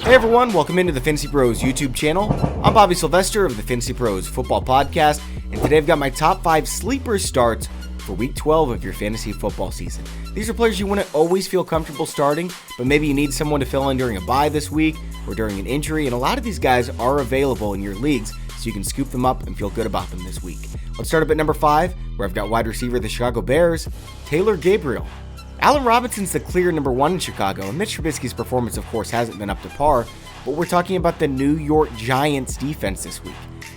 Hey everyone, welcome into the FantasyPros YouTube channel. I'm Bobby Sylvester of the FantasyPros Football Podcast, and today I've got my top 5 sleeper starts for Week 12 of your fantasy football season. These are players you wouldn't always feel comfortable starting, but maybe you need someone to fill in during a bye this week or during an injury, and a lot of these guys are available in your leagues, so you can scoop them up and feel good about them this week. Let's start up at number 5, where I've got wide receiver of the Chicago Bears, Taylor Gabriel. Allen Robinson's the clear number 1 in Chicago, and Mitch Trubisky's performance, of course, hasn't been up to par, but we're talking about the New York Giants defense this week.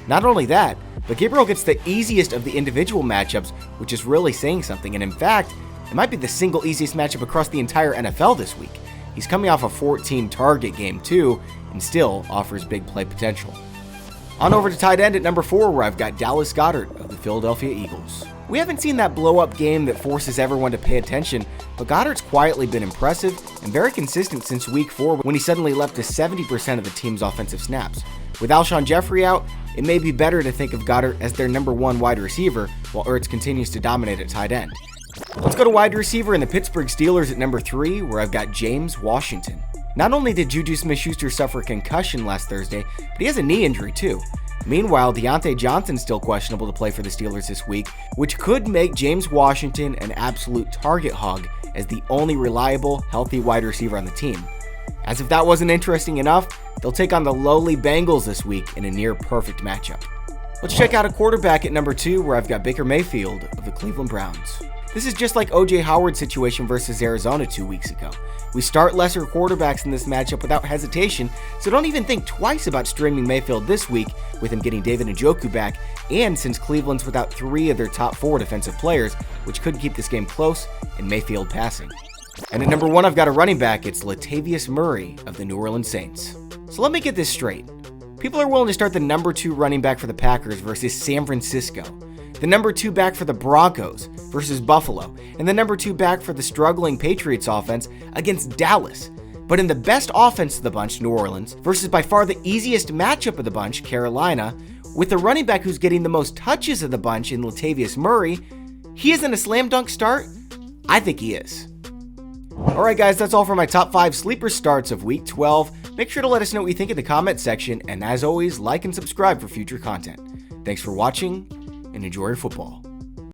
Not only that, but Gabriel gets the easiest of the individual matchups, which is really saying something, and in fact, it might be the single easiest matchup across the entire NFL this week. He's coming off a 14-target game too, and still offers big play potential. On over to tight end at number 4, where I've got Dallas Goddard of the Philadelphia Eagles. We haven't seen that blow-up game that forces everyone to pay attention, but Goddard's quietly been impressive and very consistent since Week 4 when he suddenly leapt to 70% of the team's offensive snaps. With Alshon Jeffrey out, it may be better to think of Goddard as their number 1 wide receiver, while Ertz continues to dominate at tight end. Let's go to wide receiver in the Pittsburgh Steelers at number 3, where I've got James Washington. Not only did Juju Smith-Schuster suffer a concussion last Thursday, but he has a knee injury too. Meanwhile, Deontay Johnson's still questionable to play for the Steelers this week, which could make James Washington an absolute target hog as the only reliable, healthy wide receiver on the team. As if that wasn't interesting enough, they'll take on the lowly Bengals this week in a near-perfect matchup. Let's check out a quarterback at number 2, where I've got Baker Mayfield of the Cleveland Browns. This is just like O.J. Howard's situation versus Arizona 2 weeks ago. We start lesser quarterbacks in this matchup without hesitation, so don't even think twice about streaming Mayfield this week with him getting David Njoku back, and since Cleveland's without 3 of their top 4 defensive players, which could keep this game close and Mayfield passing. And at number 1, I've got a running back. It's Latavius Murray of the New Orleans Saints. So let me get this straight. People are willing to start the number 2 running back for the Packers versus San Francisco, the number 2 back for the Broncos versus Buffalo, and the number 2 back for the struggling Patriots offense against Dallas. But in the best offense of the bunch, New Orleans, versus by far the easiest matchup of the bunch, Carolina, with the running back who's getting the most touches of the bunch in Latavius Murray, he isn't a slam dunk start? I think he is. Alright guys, that's all for my top 5 sleeper starts of Week 12. Make sure to let us know what you think in the comment section, and as always, like and subscribe for future content. Thanks for watching, and enjoy your football.